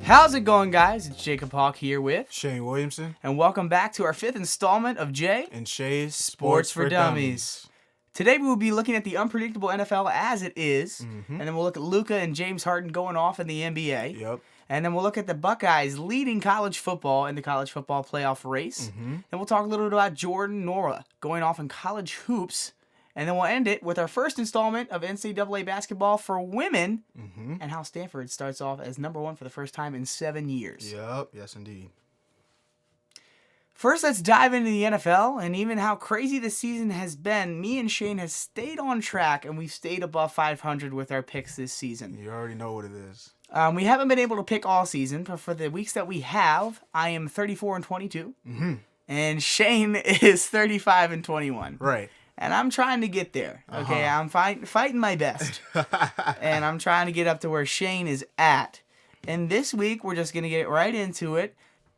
How's it going, guys? It's Jacob Haugh here with Shayne Williamson. And welcome back to our 5th installment of Jay and Shays Sports for Dummies. Today we will be looking at the unpredictable NFL as it is, and then we'll look at Luka and James Harden going off in the NBA. Yep. And then we'll look at the Buckeyes leading college football in the college football playoff race. And we'll talk a little bit about Jordan Nora going off in college hoops. And then we'll end it with our first installment of NCAA basketball for women and how Stanford starts off as number 1 for the first time in 7 years. Yep, yes indeed. First, let's dive into the NFL and even how crazy this season has been. Me and Shayne has stayed on track, and we've stayed above 500 with our picks this season. You already know what it is. We haven't been able to pick all season, but for the weeks that we have, I am 34-22, and Shayne is 35-21. Right. And I'm trying to get there. Okay, I'm fighting my best, and I'm trying to get up to where Shayne is at. And this week, we're just gonna get right into it.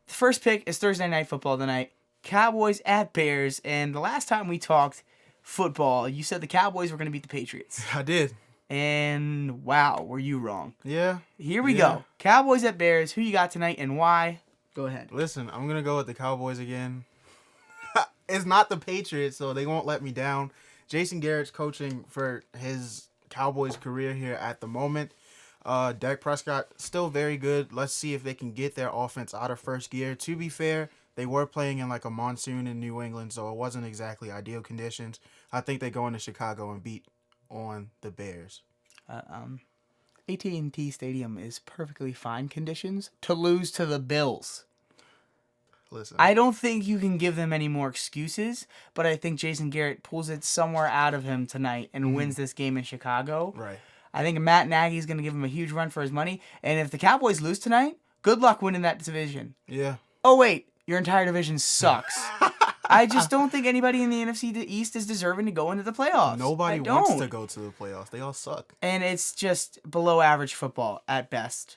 The first pick is Thursday Night Football tonight. Cowboys at Bears. And the last time we talked football, you said the Cowboys were going to beat the Patriots. I did. And wow, were you wrong. Yeah. Here we go. Cowboys at Bears. Who you got tonight and why? Go ahead. Listen, I'm going to go with the Cowboys again. It's not the Patriots, so they won't let me down. Jason Garrett's coaching for his Cowboys career here at the moment. Dak Prescott, still very good. Let's see if they can get their offense out of first gear. To be fair, they were playing in like a monsoon in New England, so it wasn't exactly ideal conditions. I think they go into Chicago and beat on the Bears. AT&T Stadium is perfectly fine conditions to lose to the Bills. Listen, I don't think you can give them any more excuses, but I think Jason Garrett pulls it somewhere out of him tonight and wins this game in Chicago. Right. I think Matt Nagy's going to give him a huge run for his money. And if the Cowboys lose tonight, good luck winning that division. Yeah. Oh, wait. Your entire division sucks. I just don't think anybody in the NFC East is deserving to go into the playoffs. Nobody wants to go to the playoffs. They all suck. And it's just below average football at best.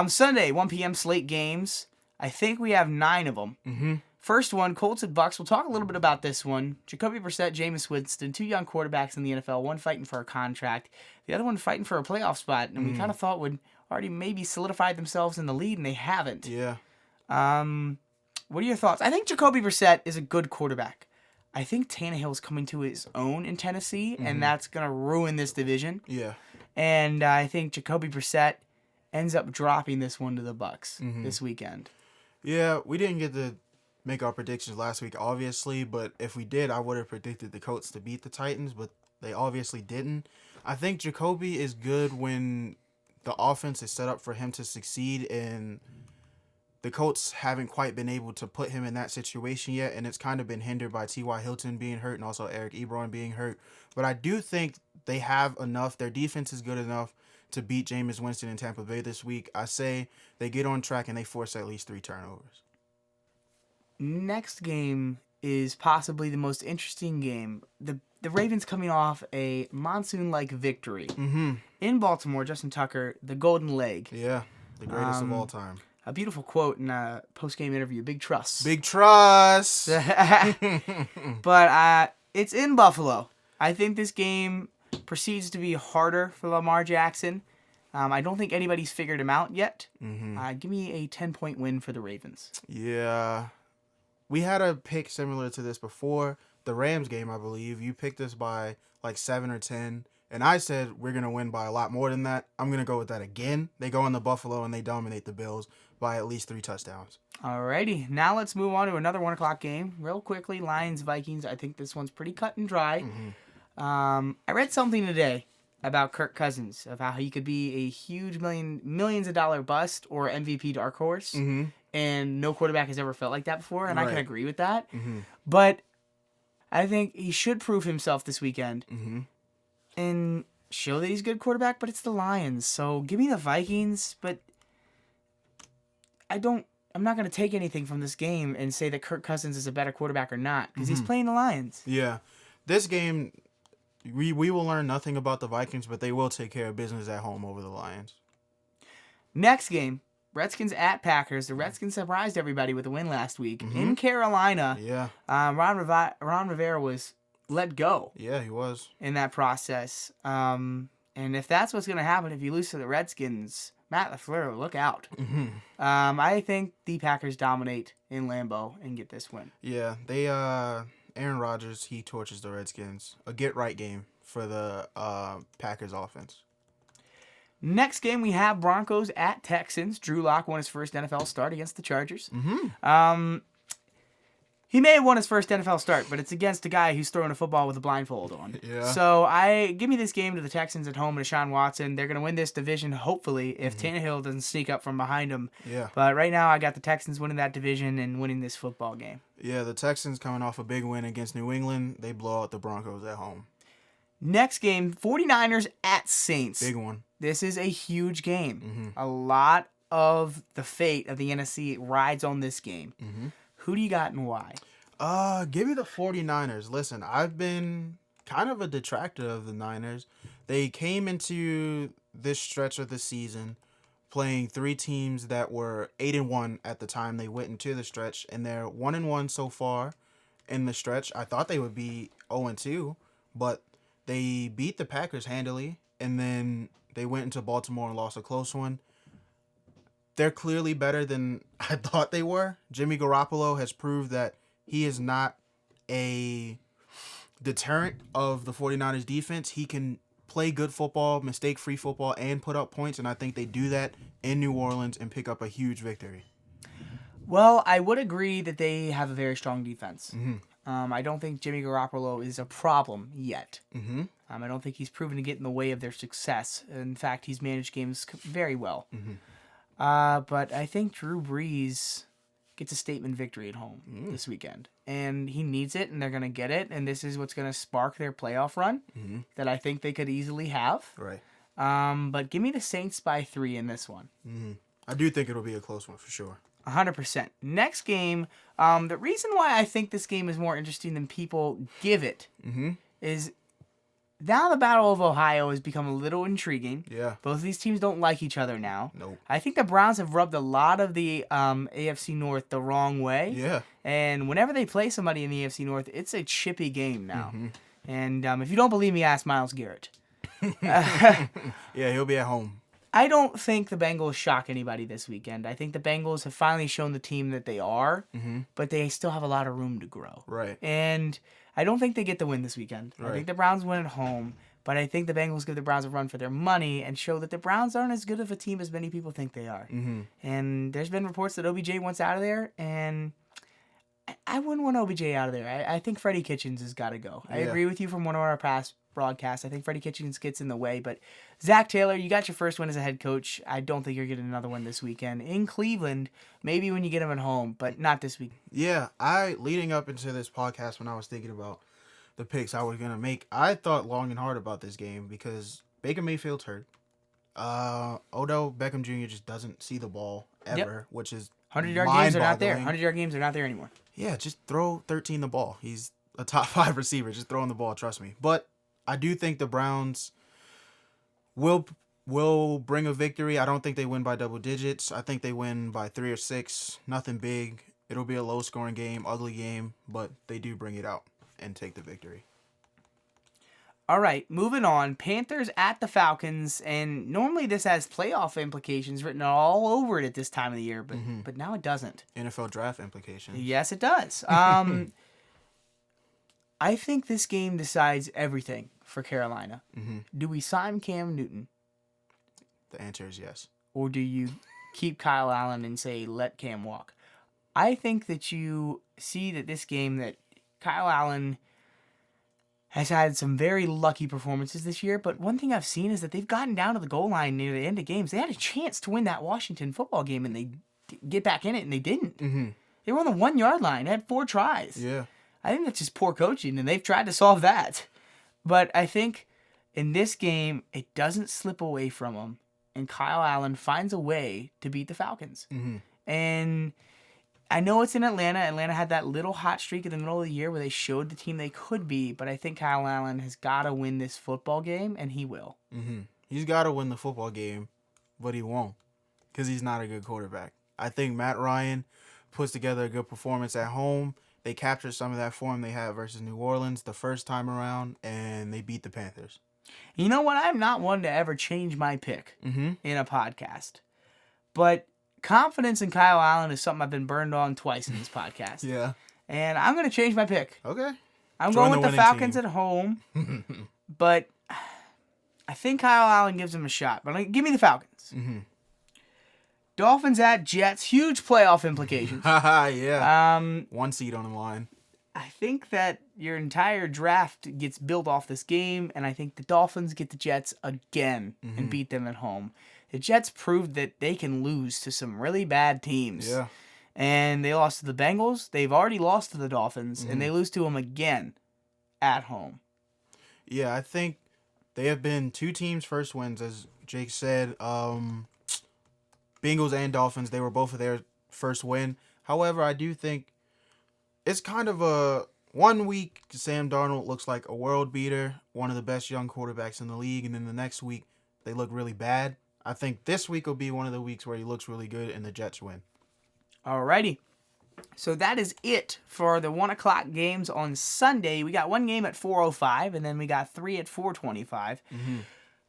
Sunday, 1 p.m. slate games. I think we have 9 of them. First one, Colts at Bucks. We'll talk a little bit about this one. Jacoby Brissett, Jameis Winston, 2 young quarterbacks in the NFL, one fighting for a contract, the other one fighting for a playoff spot, and we kind of thought would already maybe solidified themselves in the lead, and they haven't. Yeah. What are your thoughts? I think Jacoby Brissett is a good quarterback. I think Tannehill's coming to his own in Tennessee, and that's going to ruin this division. Yeah. And I think Jacoby Brissett ends up dropping this one to the Bucks this weekend. Yeah, we didn't get to make our predictions last week, obviously, but if we did, I would have predicted the Colts to beat the Titans, but they obviously didn't. I think Jacoby is good when the offense is set up for him to succeed, and the Colts haven't quite been able to put him in that situation yet, and it's kind of been hindered by T.Y. Hilton being hurt and also Eric Ebron being hurt. But I do think they have enough. Their defense is good enough to beat Jameis Winston in Tampa Bay this week. I say they get on track and they force at least 3 turnovers. Next game is possibly the most interesting game. The Ravens coming off a monsoon-like victory in Baltimore. Justin Tucker, the golden leg. Yeah, the greatest of all time. A beautiful quote in a post-game interview. Big trust. Big trust. But it's in Buffalo. I think this game proceeds to be harder for Lamar Jackson. I don't think anybody's figured him out yet. Give me a 10-point win for the Ravens. Yeah. We had a pick similar to this before. The Rams game, I believe. You picked us by like 7 or 10. And I said we're going to win by a lot more than that. I'm going to go with that again. They go into Buffalo and they dominate the Bills by at least 3 touchdowns. Alrighty. Now let's move on to another 1 o'clock game. Real quickly, Lions-Vikings. I think this one's pretty cut and dry. I read something today about Kirk Cousins, of how he could be a huge millions of dollar bust or MVP dark horse. And no quarterback has ever felt like that before, and I can agree with that. But I think he should prove himself this weekend and show that he's a good quarterback, but it's the Lions. So give me the Vikings, but I'm not going to take anything from this game and say that Kirk Cousins is a better quarterback or not, because he's playing the Lions. Yeah. This game, we will learn nothing about the Vikings, but they will take care of business at home over the Lions. Next game, Redskins at Packers. The Redskins surprised everybody with a win last week in Carolina. Yeah. Ron Rivera was let go. Yeah, he was. In that process. And if that's what's going to happen, if you lose to the Redskins, Matt LaFleur, look out. Mm-hmm. I think the Packers dominate in Lambeau and get this win. Yeah, they Aaron Rodgers, he torches the Redskins. A get-right game for the Packers offense. Next game, we have Broncos at Texans. Drew Lock won his first NFL start against the Chargers. Mm-hmm. He may have won his first NFL start, but it's against a guy who's throwing a football with a blindfold on. Yeah. So give me this game to the Texans at home and Deshaun Watson. They're going to win this division, hopefully, if Tannehill doesn't sneak up from behind him. Yeah. But right now, I got the Texans winning that division and winning this football game. Yeah, the Texans coming off a big win against New England. They blow out the Broncos at home. Next game, 49ers at Saints. Big one. This is a huge game. Mm-hmm. A lot of the fate of the NFC rides on this game. Mm-hmm. Who do you got and why? Give me the 49ers. Listen, I've been kind of a detractor of the Niners. They came into this stretch of the season playing 3 teams that were 8-1 at the time they went into the stretch, and they're 1-1 so far in the stretch. I thought they would be 0-2, but they beat the Packers handily, and then they went into Baltimore and lost a close one. They're clearly better than I thought they were. Jimmy Garoppolo has proved that he is not a deterrent of the 49ers defense. He can play good football, mistake-free football, and put up points, and I think they do that in New Orleans and pick up a huge victory. Well, I would agree that they have a very strong defense. Mm-hmm. I don't think Jimmy Garoppolo is a problem yet. Mm-hmm. I don't think he's proven to get in the way of their success. In fact, he's managed games very well. Mm-hmm. But I think Drew Brees gets a statement victory at home this weekend. And he needs it, and they're going to get it. And this is what's going to spark their playoff run that I think they could easily have. Right. But give me the Saints by 3 in this one. Mm-hmm. I do think it'll be a close one for sure. 100%. Next game, the reason why I think this game is more interesting than people give it is now the Battle of Ohio has become a little intriguing. Yeah. Both of these teams don't like each other now. Nope. I think the Browns have rubbed a lot of the AFC North the wrong way. Yeah. And whenever they play somebody in the AFC North, it's a chippy game now. And if you don't believe me, ask Myles Garrett. Yeah, he'll be at home. I don't think the Bengals shock anybody this weekend. I think the Bengals have finally shown the team that they are, but they still have a lot of room to grow. Right. And I don't think they get the win this weekend. Right. I think the Browns win at home, but I think the Bengals give the Browns a run for their money and show that the Browns aren't as good of a team as many people think they are. And there's been reports that OBJ wants out of there, and I wouldn't want OBJ out of there. I think Freddie Kitchens has got to go. I agree with you from one of our past broadcasts. I think Freddie Kitchens gets in the way, but Zach Taylor, you got your first win as a head coach. I don't think you're getting another one this weekend. In Cleveland, maybe when you get him at home, but not this week. Yeah, leading up into this podcast when I was thinking about the picks I was going to make, I thought long and hard about this game because Baker Mayfield's hurt. Odell Beckham Jr. just doesn't see the ball ever, which is 100-yard games are not there. 100-yard games are not there anymore. Yeah, just throw 13 the ball. He's a top 5 receiver. Just throwing the ball, trust me. But I do think the Browns will bring a victory. I don't think they win by double digits. I think they win by 3 or 6. Nothing big. It'll be a low-scoring game, ugly game, but they do bring it out and take the victory. All right, moving on. Panthers at the Falcons, and normally this has playoff implications written all over it at this time of the year, but now it doesn't. NFL draft implications. Yes, it does. I think this game decides everything for Carolina. Do we sign Cam Newton? The answer is yes. Or do you keep Kyle Allen and say, let Cam walk? I think that you see that this game that Kyle Allen has had some very lucky performances this year, but one thing I've seen is that they've gotten down to the goal line near the end of games. They had a chance to win that Washington football game, and they get back in it, and they didn't. They were on the 1-yard line. They had 4 tries. Yeah. I think that's just poor coaching, and they've tried to solve that. But I think in this game, it doesn't slip away from them, and Kyle Allen finds a way to beat the Falcons. And I know it's in Atlanta. Atlanta had that little hot streak in the middle of the year where they showed the team they could be, but I think Kyle Allen has got to win this football game, and he will. He's got to win the football game, but he won't because he's not a good quarterback. I think Matt Ryan puts together a good performance at home. They captured some of that form they had versus New Orleans the first time around, and they beat the Panthers. You know what? I'm not one to ever change my pick in a podcast. But confidence in Kyle Allen is something I've been burned on twice in this podcast. Yeah. And I'm going to change my pick. Okay. I'm Join going with the Falcons team. at home. But I think Kyle Allen gives him a shot. But give me the Falcons. Mm-hmm. Dolphins at Jets. Huge playoff implications. Yeah. 1 seed on the line. I think that your entire draft gets built off this game, and I think the Dolphins get the Jets again and beat them at home. The Jets proved that they can lose to some really bad teams. Yeah. And they lost to the Bengals. They've already lost to the Dolphins, and they lose to them again at home. Yeah, I think they have been 2 teams' first wins, as Jake said. Bengals and Dolphins, they were both of their first win. However, I do think it's kind of a 1 week, Sam Darnold looks like a world beater, one of the best young quarterbacks in the league, and then the next week they look really bad. I think this week will be one of the weeks where he looks really good and the Jets win. Alrighty. So that is it for the 1 o'clock games on Sunday. We got 1 game at 4:05, and then we got 3 at 4:25.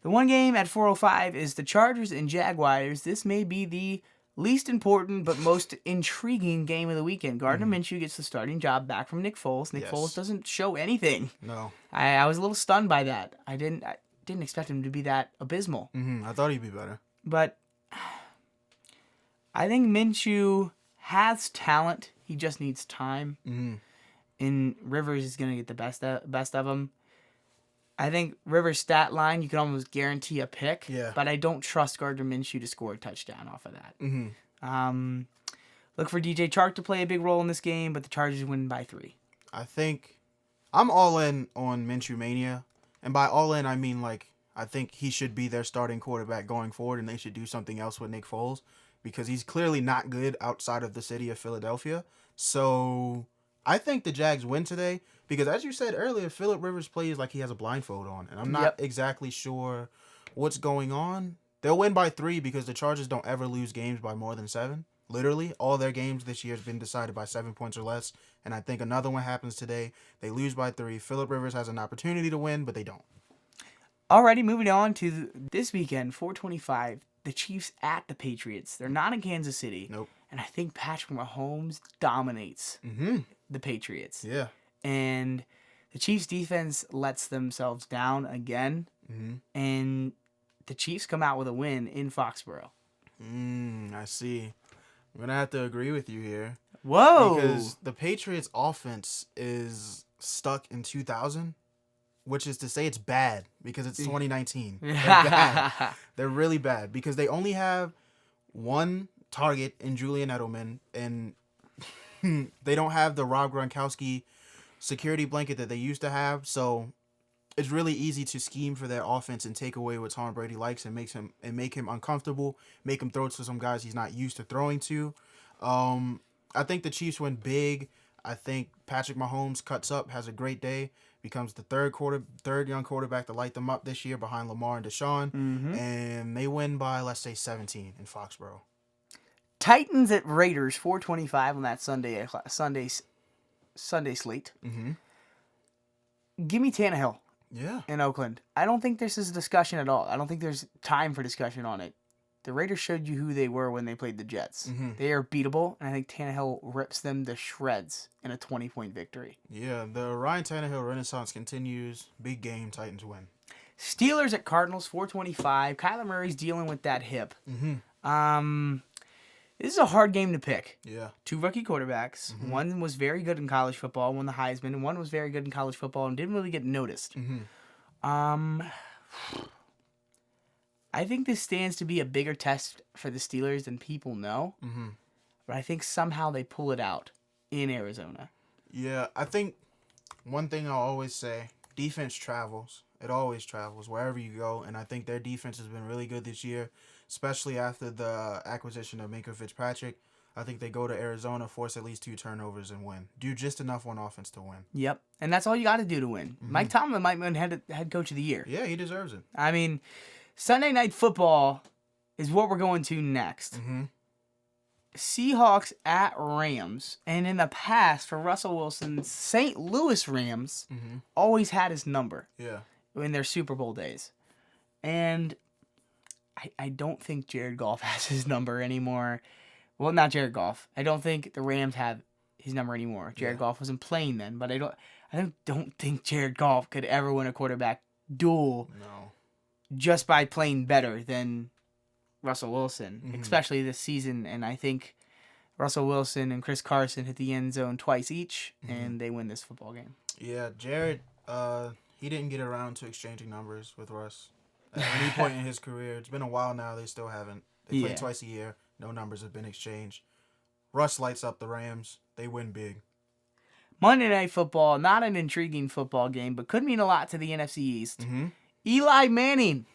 The 1 game at 4:05 is the Chargers and Jaguars. This may be the least important but most intriguing game of the weekend. Gardner Minshew gets the starting job back from Nick Foles. Nick Foles doesn't show anything. No. I was a little stunned by that. I didn't expect him to be that abysmal. I thought he'd be better. But I think Minshew has talent. He just needs time. And Rivers is going to get the best of him. I think Rivers' stat line, you can almost guarantee a pick. Yeah. But I don't trust Gardner Minshew to score a touchdown off of that. Look for DJ Chark to play a big role in this game, but the Chargers win by 3. I think I'm all in on Minshew Mania. And by all in, I mean, like, I think he should be their starting quarterback going forward, and they should do something else with Nick Foles because he's clearly not good outside of the city of Philadelphia. So I think the Jags win today because, as you said earlier, Phillip Rivers plays like he has a blindfold on, and I'm not exactly sure what's going on. They'll win by 3 because the Chargers don't ever lose games by more than 7. Literally, all their games this year has been decided by 7 points or less, and I think another one happens today. They lose by 3. Phillip Rivers has an opportunity to win, but they don't. Alrighty, moving on to this weekend, 4:25, the Chiefs at the Patriots. They're not in Kansas City. Nope. And I think Patrick Mahomes dominates the Patriots. Yeah. And the Chiefs' defense lets themselves down again. And the Chiefs come out with a win in Foxborough. I see. I'm going to have to agree with you here. Whoa! Because the Patriots' offense is stuck in 2000, which is to say it's bad because it's 2019. They're bad. They're really bad because they only have 1 target in Julian Edelman, and they don't have the Rob Gronkowski security blanket that they used to have. So it's really easy to scheme for their offense and take away what Tom Brady likes and make him uncomfortable, make him throw to some guys he's not used to throwing to. I think the Chiefs win big. I think Patrick Mahomes cuts up, has a great day, becomes the third young quarterback to light them up this year behind Lamar and Deshaun, and they win by, let's say, 17 in Foxborough. Titans at Raiders, 4:25 on that Sunday slate. Give me Tannehill. Yeah. In Oakland. I don't think this is a discussion at all. I don't think there's time for discussion on it. The Raiders showed you who they were when they played the Jets. They are beatable, and I think Tannehill rips them to shreds in a 20-point victory. Yeah, the Ryan Tannehill renaissance continues. Big game, Titans win. Steelers at Cardinals, 4:25. Kyler Murray's dealing with that hip. This is a hard game to pick. Yeah. 2 rookie quarterbacks. One was very good in college football, won the Heisman, and one was very good in college football and didn't really get noticed. I think this stands to be a bigger test for the Steelers than people know. But I think somehow they pull it out in Arizona. Yeah, I think one thing I'll always say, defense travels. It always travels wherever you go, and I think their defense has been really good this year, especially after the acquisition of Minka Fitzpatrick. I think they go to Arizona, force at least 2 turnovers, and win. Do just enough on offense to win. Yep, and that's all you got to do to win. Mike Tomlin might win head coach of the year. Yeah, he deserves it. I mean, Sunday Night Football is what we're going to next. Seahawks at Rams, and in the past, for Russell Wilson's St. Louis Rams, always had his number. Yeah. in their Super Bowl days. And I don't think Jared Goff has his number anymore. Well, not Jared Goff. I don't think the Rams have his number anymore. Jared Goff wasn't playing then, but I don't think Jared Goff could ever win a quarterback duel just by playing better than Russell Wilson, especially this season. And I think Russell Wilson and Chris Carson hit the end zone twice each, and they win this football game. Yeah, Jared, he didn't get around to exchanging numbers with Russ at any point in his career. It's been a while now. They still haven't. They play twice a year. No numbers have been exchanged. Russ lights up the Rams. They win big. Monday Night Football, not an intriguing football game, but could mean a lot to the NFC East. Eli Manning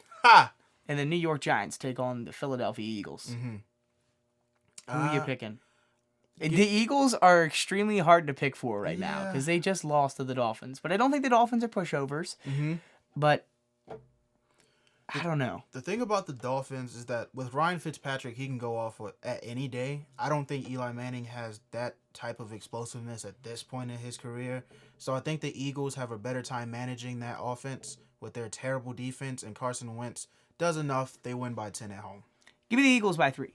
and the New York Giants take on the Philadelphia Eagles. Who are you picking? The Eagles are extremely hard to pick for right now because they just lost to the Dolphins. But I don't think the Dolphins are pushovers. But I don't know. The thing about the Dolphins is that with Ryan Fitzpatrick, he can go off at any day. I don't think Eli Manning has that type of explosiveness at this point in his career. So I think the Eagles have a better time managing that offense with their terrible defense, and Carson Wentz does enough. They win by 10 at home. Give me the Eagles by 3.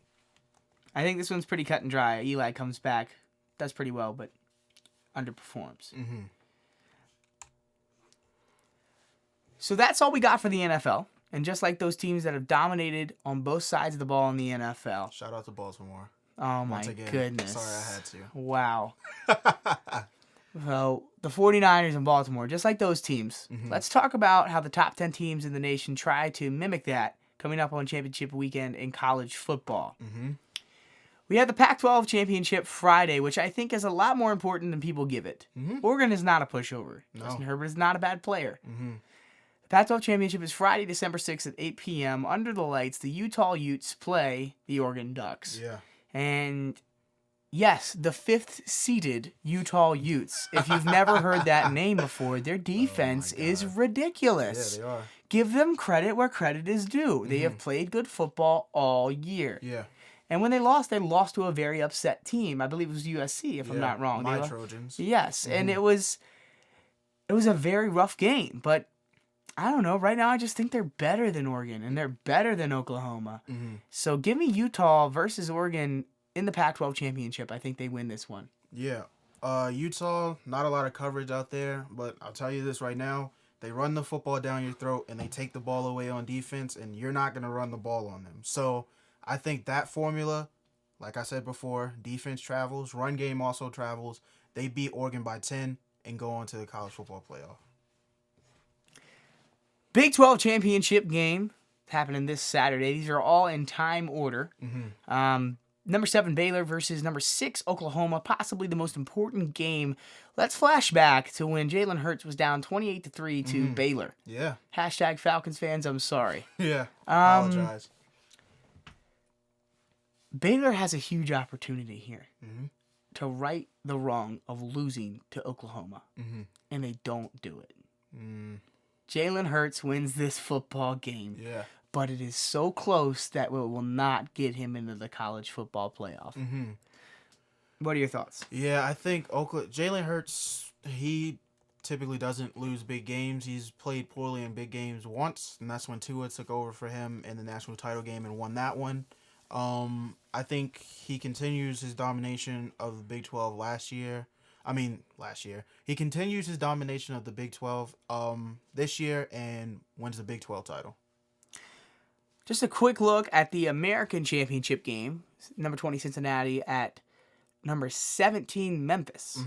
I think this one's pretty cut and dry. Eli comes back, does pretty well, but underperforms. So that's all we got for the NFL. And just like those teams that have dominated on both sides of the ball in the NFL. Shout out to Baltimore. Oh, my goodness. Sorry I had to. Wow. So, the 49ers in Baltimore, just like those teams. Let's talk about how the top 10 teams in the nation try to mimic that coming up on championship weekend in college football. We have the Pac-12 championship Friday, which I think is a lot more important than people give it. Oregon is not a pushover. No. Justin Herbert is not a bad player. The Pac-12 championship is Friday, December 6th at 8 p.m. Under the lights, the Utah Utes play the Oregon Ducks. Yeah. And yes, the 5th-seeded Utah Utes. If you've never heard that name before, their defense is ridiculous. Yeah, they are. Give them credit where credit is due. They have played good football all year. Yeah. And when they lost to a very upset team. I believe it was USC, if I'm not wrong. My Trojans. Yes, and it was a very rough game. But I don't know. Right now, I just think they're better than Oregon, and they're better than Oklahoma. So give me Utah versus Oregon in the Pac-12 championship. I think they win this one. Yeah. Utah, not a lot of coverage out there, but I'll tell you this right now. They run the football down your throat, and they take the ball away on defense, and you're not going to run the ball on them. So I think that formula, like I said before, defense travels, run game also travels. They beat Oregon by 10 and go on to the college football playoff. Big 12 championship game happening this Saturday. These are all in time order. Number 7 Baylor versus number 6 Oklahoma, possibly the most important game. Let's flash back to when Jalen Hurts was down 28-3 to Baylor. Yeah. Hashtag Falcons fans, I'm sorry. Yeah. Apologize. Baylor has a huge opportunity here to right the wrong of losing to Oklahoma, and they don't do it. Jalen Hurts wins this football game, but it is so close that it will not get him into the college football playoff. What are your thoughts? Yeah, I think Jalen Hurts, he typically doesn't lose big games. He's played poorly in big games once, and that's when Tua took over for him in the national title game and won that one. I think he continues his domination of the Big 12 last year. He continues his domination of the Big 12 this year and wins the Big 12 title. Just a quick look at the American Championship game. Number 20 Cincinnati at number 17 Memphis.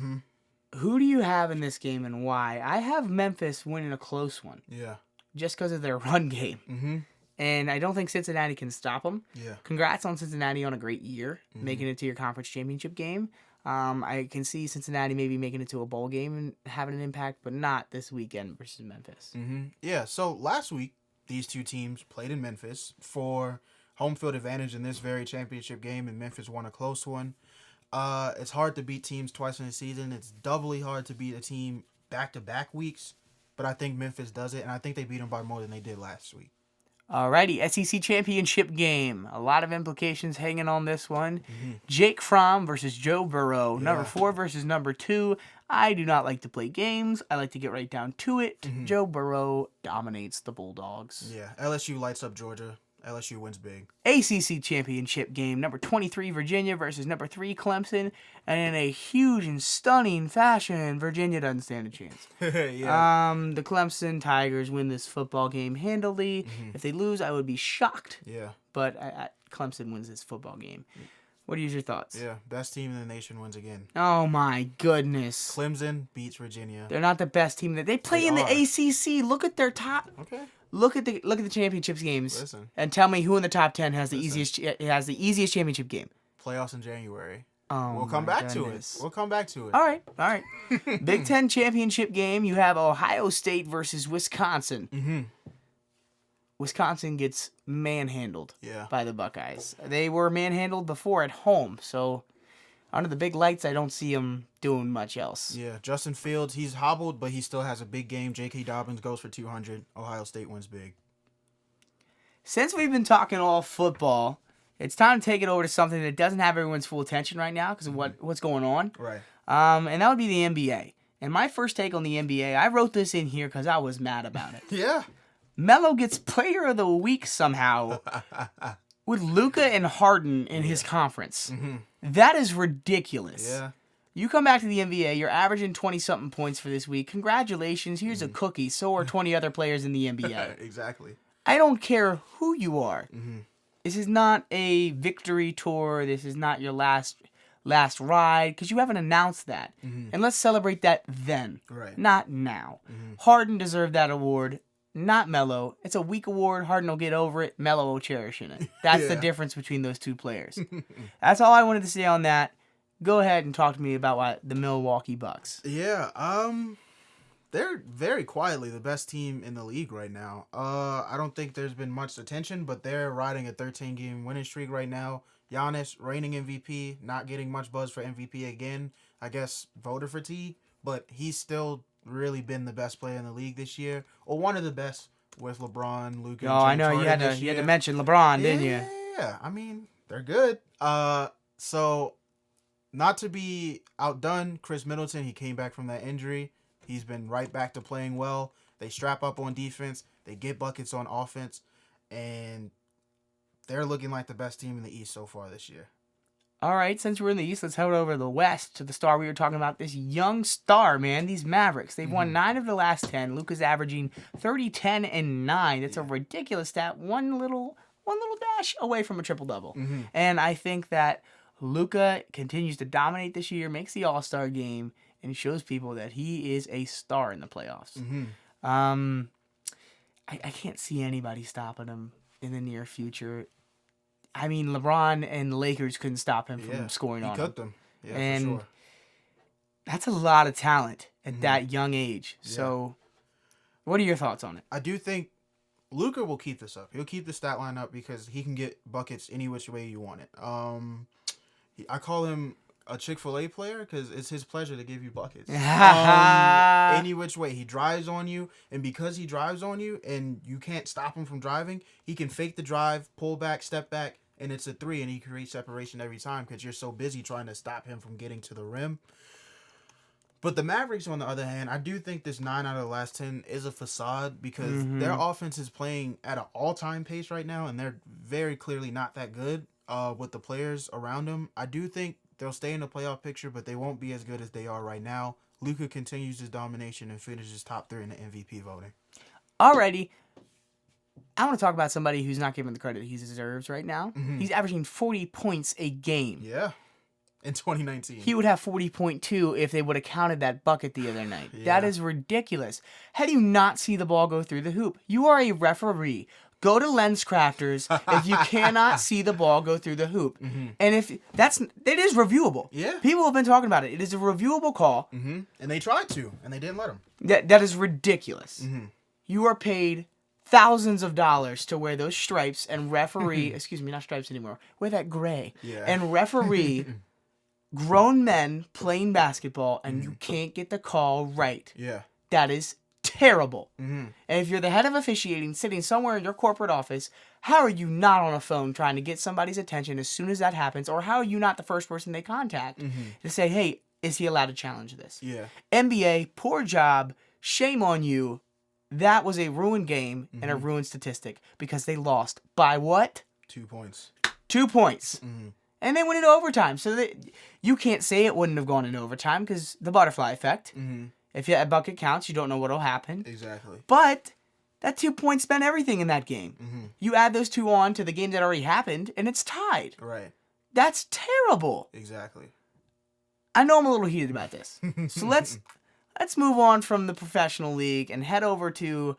Who do you have in this game and why? I have Memphis winning a close one. Yeah. Just because of their run game. And I don't think Cincinnati can stop them. Yeah. Congrats on Cincinnati on a great year, making it to your conference championship game. I can see Cincinnati maybe making it to a bowl game and having an impact, but not this weekend versus Memphis. Yeah, so last week, these two teams played in Memphis for home field advantage in this very championship game, and Memphis won a close one. It's hard to beat teams twice in a season. It's doubly hard to beat a team back-to-back weeks, but I think Memphis does it, and I think they beat them by more than they did last week. Alrighty, SEC championship game. A lot of implications hanging on this one. Jake Fromm versus Joe Burrow. Number 4 versus number 2. I do not like to play games. I like to get right down to it. Joe Burrow dominates the Bulldogs. Yeah, LSU lights up Georgia. LSU wins big. ACC championship game. Number 23, Virginia versus number 3, Clemson. And in a huge and stunning fashion, Virginia doesn't stand a chance. Yeah. The Clemson Tigers win this football game handily. If they lose, I would be shocked. Yeah. But Clemson wins this football game. What are your thoughts? Yeah, best team in the nation wins again. Oh, my goodness. Clemson beats Virginia. They're not the best team. They play in the ACC. Look at their top. Okay. Look at the championships games. Listen. And tell me who in the top 10 has the easiest championship game. Playoffs in January. Oh, we'll come back to it. We'll come back to it. All right. Big Ten championship game. You have Ohio State versus Wisconsin. Wisconsin gets manhandled by the Buckeyes. They were manhandled before at home, so under the big lights, I don't see them doing much else. Yeah, Justin Fields, he's hobbled, but he still has a big game. J.K. Dobbins goes for 200. Ohio State wins big. Since we've been talking all football, it's time to take it over to something that doesn't have everyone's full attention right now because of what's going on. Right. And that would be the NBA. And my first take on the NBA, I wrote this in here because I was mad about it. Yeah. Melo gets Player of the Week somehow with Luka and Harden in his conference. That is ridiculous. Yeah. You come back to the NBA, you're averaging 20-something points for this week. Congratulations, here's a cookie. So are 20 other players in the NBA. Exactly. I don't care who you are. This is not a victory tour. This is not your last ride because you haven't announced that. And let's celebrate that then, not now. Harden deserved that award. Not Melo. It's a weak award. Harden will get over it. Melo will cherish in it. That's the difference between those two players. That's all I wanted to say on that. Go ahead and talk to me about the Milwaukee Bucks. Yeah, they're very quietly the best team in the league right now. I don't think there's been much attention, but they're riding a 13-game winning streak right now. Giannis, reigning MVP, not getting much buzz for MVP again. I guess voter fatigue, but he's still really been the best player in the league this year, or one of the best with LeBron, Luka. Oh, I know you had to mention LeBron, didn't you? Yeah, I mean they're good. So not to be outdone, Chris Middleton, he came back from that injury. He's been right back to playing well. They strap up on defense. They get buckets on offense, and they're looking like the best team in the East so far this year. All right, since we're in the East, let's head over to the West to the star we were talking about. This young star, man, these Mavericks. They've won 9 of the last 10. Luka's averaging 30, 10, and 9. That's a ridiculous stat. One little dash away from a triple-double. And I think that Luka continues to dominate this year, makes the All-Star game, and shows people that he is a star in the playoffs. I can't see anybody stopping him in the near future. I mean, LeBron and the Lakers couldn't stop him from scoring on him. He cooked them. Yeah, and for sure. That's a lot of talent at that young age. Yeah. So, what are your thoughts on it? I do think Luka will keep this up. He'll keep the stat line up because he can get buckets any which way you want it. I call him a Chick-fil-A player because it's his pleasure to give you buckets. Any which way. He drives on you, and because he drives on you and you can't stop him from driving, he can fake the drive, pull back, step back, and it's a 3, and he creates separation every time because you're so busy trying to stop him from getting to the rim. But the Mavericks, on the other hand, I do think this 9 out of the last 10 is a facade because their offense is playing at an all-time pace right now, and they're very clearly not that good with the players around them. I do think they'll stay in the playoff picture, but they won't be as good as they are right now. Luka continues his domination and finishes top 3 in the MVP voting. Alrighty. I want to talk about somebody who's not given the credit he deserves right now. He's averaging 40 points a game. Yeah. In 2019. He would have 40.2 if they would have counted that bucket the other night. That is ridiculous. How do you not see the ball go through the hoop? You are a referee. Go to Lens Crafters if you cannot see the ball go through the hoop. And it is reviewable. Yeah. People have been talking about it. It is a reviewable call. And they tried to, and they didn't let them. That is ridiculous. You are paid thousands of dollars to wear those stripes and referee, excuse me, not stripes anymore, wear that gray. And referee grown men playing basketball, and you can't get the call right. Yeah. That is terrible. Mm-hmm. And if you're the head of officiating sitting somewhere in your corporate office, how are you not on a phone trying to get somebody's attention as soon as that happens? Or how are you not the first person they contact to say, hey, is he allowed to challenge this? Yeah. NBA, poor job. Shame on you. That was a ruined game and a ruined statistic because they lost by what? 2 points. 2 points. Mm-hmm. And they went into overtime. So you can't say it wouldn't have gone into overtime because the butterfly effect. Mm-hmm. If a bucket counts, you don't know what will happen. Exactly. But that 2 points spent everything in that game. Mm-hmm. You add those two on to the game that already happened, and it's tied. Right. That's terrible. Exactly. I know I'm a little heated about this. So let's move on from the professional league and head over to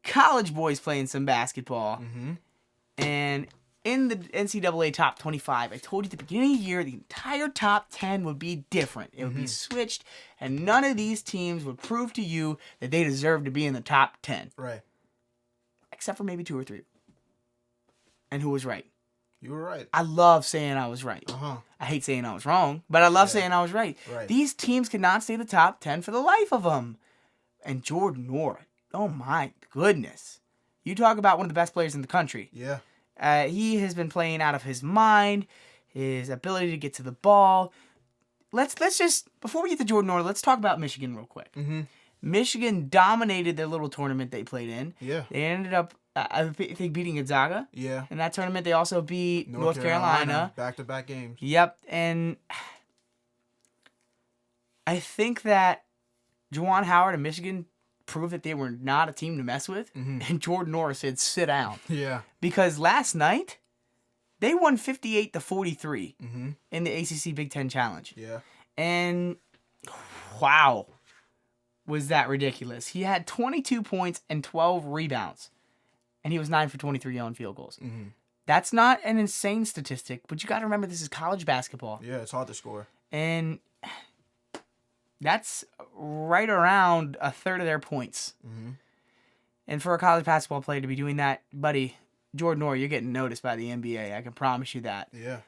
college boys playing some basketball. Mm-hmm. And in the NCAA top 25, I told you at the beginning of the year the entire top 10 would be different. It would be switched, and none of these teams would prove to you that they deserve to be in the top 10. Right. Except for maybe 2 or 3. And who was right? You were right. I love saying I was right. Uh-huh. I hate saying I was wrong, but I love saying I was right. Right. These teams could not stay in the top 10 for the life of them. And Jordan Nora, oh my goodness. You talk about one of the best players in the country. Yeah. He has been playing out of his mind, his ability to get to the ball. Let's just, before we get to Jordan Nora, let's talk about Michigan real quick. Mm-hmm. Michigan dominated their little tournament they played in. Yeah. They ended up, I think, beating Gonzaga. Yeah. In that tournament, they also beat North Carolina. Back-to-back games. Yep, and I think that Juwan Howard and Michigan proved that they were not a team to mess with, and Jordan Nora said, sit down. Yeah. Because last night, they won 58-43 Mm-hmm. in the ACC Big Ten Challenge. Yeah. And, wow, was that ridiculous. He had 22 points and 12 rebounds, and he was 9 for 23 on field goals. Mm-hmm. That's not an insane statistic, but you got to remember this is college basketball. Yeah, it's hard to score. And that's right around a third of their points. Mm-hmm. And for a college basketball player to be doing that, buddy, Jordan Nora, you're getting noticed by the NBA. I can promise you that. Yeah.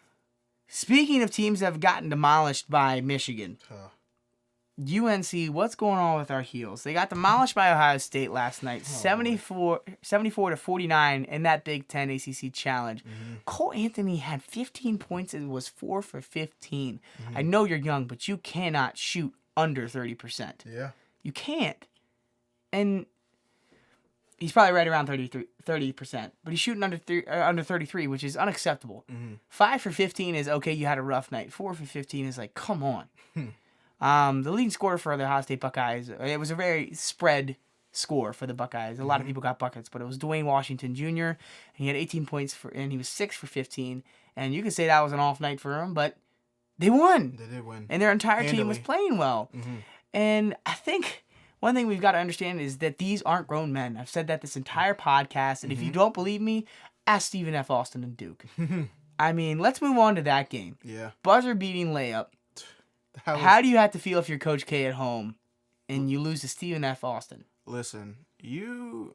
Speaking of teams that have gotten demolished by Michigan, UNC, what's going on with our heels? They got demolished by Ohio State last night, 74-49 in that Big Ten ACC Challenge. Mm-hmm. Cole Anthony had 15 points and was 4 for 15. I know you're young, but you cannot shoot under 30%. Yeah. You can't. And he's probably right around 30%, but he's shooting under 33, which is unacceptable. 5 for 15 is okay, you had a rough night. 4 for 15 is like, come on. The leading scorer for the Ohio State Buckeyes, it was a very spread score for the Buckeyes. A lot of people got buckets, but it was Dwayne Washington Jr., and he had 18 points, and he was 6 for 15. And you could say that was an off night for him, but they won. They did win. And their entire team was Handily. playing well. And I think one thing we've got to understand is that these aren't grown men. I've said that this entire podcast, and if you don't believe me, ask Stephen F. Austin and Duke. I mean, let's move on to that game. Yeah. Buzzer-beating layup. How do you have to feel if you're Coach K at home and you lose to Stephen F. Austin? Listen, you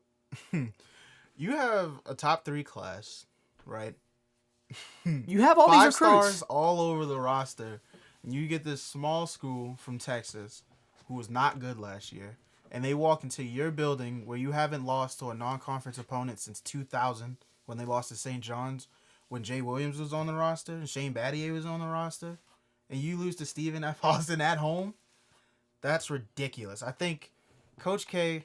have a top 3 class, right? You have all 5 these recruits. stars all over the roster. And you get this small school from Texas who was not good last year, and they walk into your building where you haven't lost to a non-conference opponent since 2000 when they lost to St. John's, when Jay Williams was on the roster and Shane Battier was on the roster, and you lose to Stephen F. Austin at home. That's ridiculous. I think Coach K,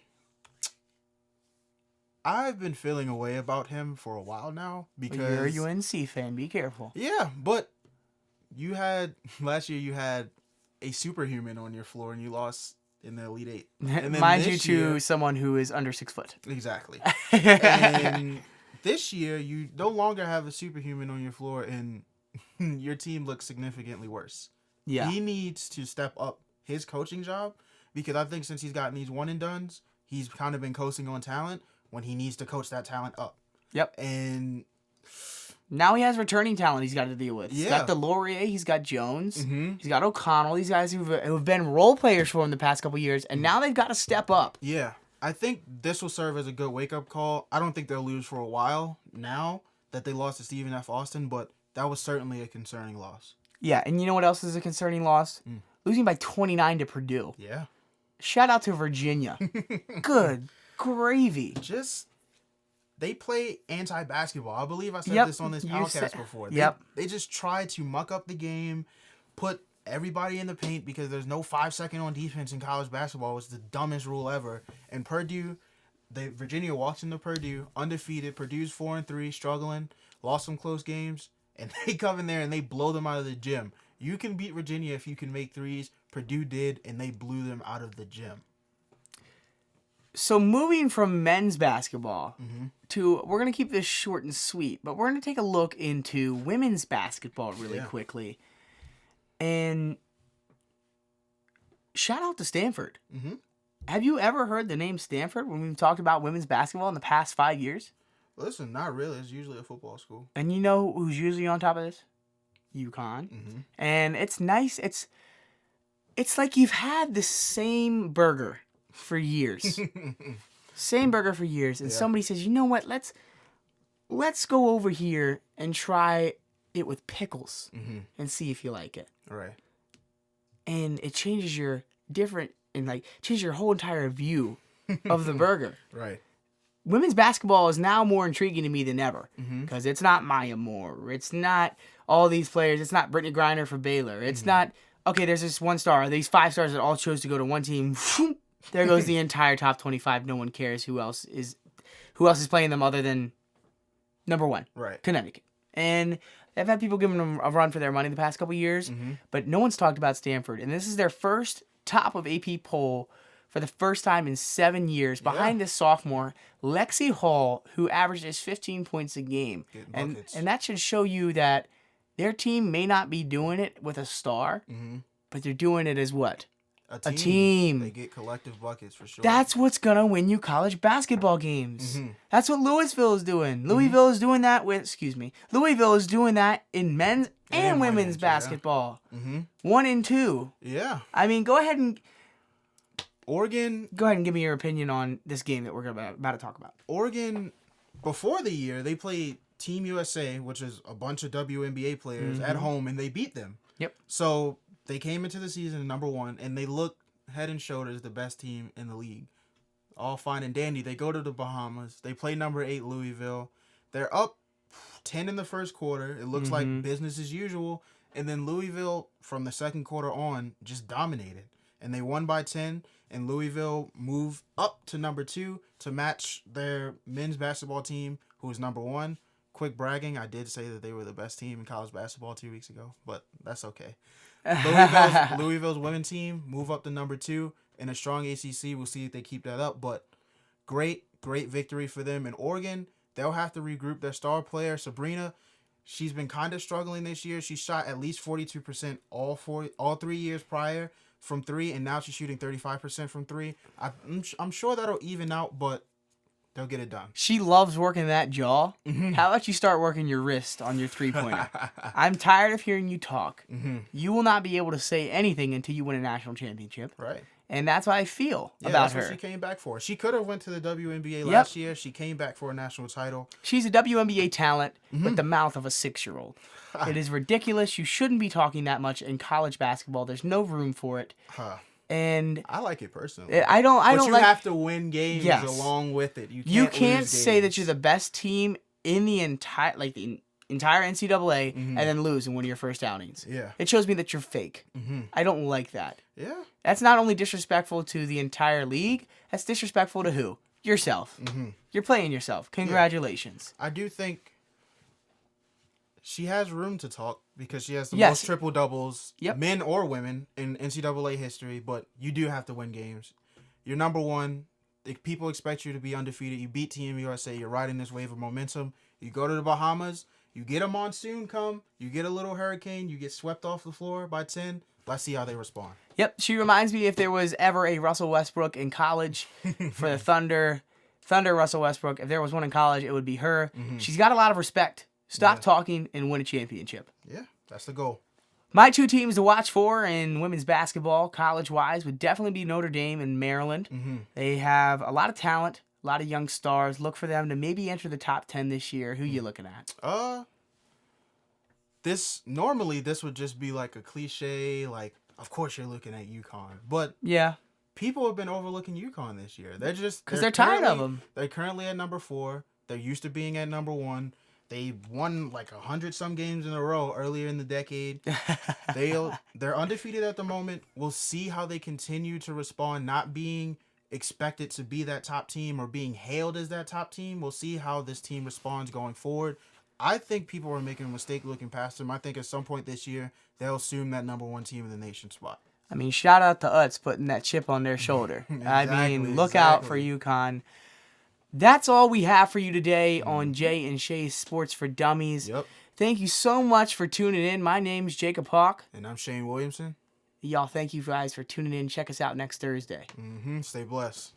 I've been feeling a way about him for a while now because You're a UNC fan. Be careful. yeah, but last year you had a superhuman on your floor and you lost in the Elite Eight. And then Mind you, this to year- someone who is under 6 foot. Exactly. And this year you no longer have a superhuman on your floor and your team looks significantly worse. Yeah. He needs to step up his coaching job because I think since he's gotten these one and dones, he's kind of been coasting on talent when he needs to coach that talent up. Yep. And Now he has returning talent he's got to deal with. He's Yeah. got DeLaurier, he's got Jones, Mhm. he's got O'Connell, these guys who've been role players for him the past couple years, and now they've got to step up. yeah, I think this will serve as a good wake-up call. I don't think they'll lose for a while now that they lost to Stephen F. Austin, but that was certainly a concerning loss. Yeah, and you know what else is a concerning loss? Losing by 29 to Purdue. Yeah. Shout out to Virginia. Good gravy. They play anti-basketball. I believe I said this on this podcast before. They just try to muck up the game, put everybody in the paint because there's no 5-second on defense in college basketball. It's the dumbest rule ever. And Virginia walks into Purdue, undefeated. Purdue's 4-3, struggling, lost some close games, and they come in there and they blow them out of the gym. You can beat Virginia if you can make threes. Purdue did, and they blew them out of the gym. So moving from men's basketball to, we're going to keep this short and sweet, but we're going to take a look into women's basketball really quickly. And shout out to Stanford. Have you ever heard the name Stanford when we've talked about women's basketball in the past 5 years? Listen, not really. It's usually a football school. And you know who's usually on top of this? UConn. And it's nice. It's like you've had the same burger for years. Same burger for years. And somebody says, you know what? Let's go over here and try it with pickles and see if you like it. Right. And it changes your changes your whole entire view of the burger. Right. Women's basketball is now more intriguing to me than ever because it's not Maya Moore. It's not all these players. It's not Brittany Griner for Baylor. It's not, okay, there's this one star. These 5 stars that all chose to go to one team. There goes the entire top 25. No one cares who else is playing them other than number 1, right? Connecticut. And I've had people giving them a run for their money the past couple years, but no one's talked about Stanford. And this is their first top of AP poll for the first time in 7 years, behind this sophomore, Lexi Haugh, who averages 15 points a game. And that should show you that their team may not be doing it with a star, but they're doing it as what? A team. They get collective buckets for sure. That's what's going to win you college basketball games. That's what Louisville is doing. Louisville is doing that Louisville is doing that in men's and women's basketball. 1 and 2. Yeah. I mean, go ahead and give me your opinion on this game that we're about to talk about. Oregon, before the year, they played Team USA, which is a bunch of WNBA players at home, and they beat them. Yep. So they came into the season number 1, and they look head and shoulders the best team in the league. All fine and dandy. They go to the Bahamas. They play number 8 Louisville. They're up 10 in the first quarter. It looks like business as usual. And then Louisville, from the second quarter on, just dominated. And they won by 10. And Louisville moved up to number 2 to match their men's basketball team, who was number 1. Quick bragging, I did say that they were the best team in college basketball 2 weeks ago, but that's okay. Louisville's women's team move up to number 2 in a strong ACC. We'll see if they keep that up, but great victory for them. In Oregon, they'll have to regroup their star player, Sabrina. She's been kind of struggling this year. She shot at least 42% all 3 years prior from 3, and now she's shooting 35% from 3. I'm sure that'll even out, but they'll get it done. She loves working that jaw. How about you start working your wrist on your three-pointer? I'm tired of hearing you talk. You will not be able to say anything until you win a national championship. Right. And that's how I feel about that's her. What she came back for. She could have went to the WNBA last year. She came back for a national title. She's a WNBA talent with the mouth of a 6-year-old. It is ridiculous. You shouldn't be talking that much in college basketball. There's no room for it. And I like it personally. I don't But you have to win games along with it. You can't say that you're the best team in the entire NCAA and then lose in one of your first outings. Yeah. It shows me that you're fake. I don't like that. Yeah. That's not only disrespectful to the entire league, that's disrespectful to who? Yourself. You're playing yourself. Congratulations. Yeah. I do think she has room to talk because she has the most triple doubles, men or women, in NCAA history, but you do have to win games. You're number 1. People expect you to be undefeated. You beat Team USA. You're riding this wave of momentum. You go to the Bahamas. You get a monsoon come. You get a little hurricane. You get swept off the floor by 10. Let's see how they respond. Yep. She reminds me if there was ever a Russell Westbrook in college for the Thunder, Russell Westbrook. If there was one in college, it would be her. She's got a lot of respect. Stop talking and win a championship. Yeah, that's the goal. My 2 teams to watch for in women's basketball, college-wise, would definitely be Notre Dame and Maryland. They have a lot of talent, a lot of young stars. Look for them to maybe enter the top 10 this year. Who you looking at? This would just be like a cliche, like, of course you're looking at UConn. But yeah, people have been overlooking UConn this year. They're just because they're tired of currently- them. They're currently at number 4. They're used to being at number 1. They won like 100-some games in a row earlier in the decade. They're undefeated at the moment. We'll see how they continue to respond, not being expected to be that top team or being hailed as that top team. We'll see how this team responds going forward. I think people are making a mistake looking past them. I think at some point this year, they'll assume that number 1 team in the nation spot. I mean, shout out to Utz putting that chip on their shoulder. I mean, look out for UConn. That's all we have for you today on Jay and Shays Sports for Dummies. Yep. Thank you so much for tuning in. My name's Jacob Haugh. And I'm Shayne Williamson. Y'all, thank you guys for tuning in. Check us out next Thursday. Stay blessed.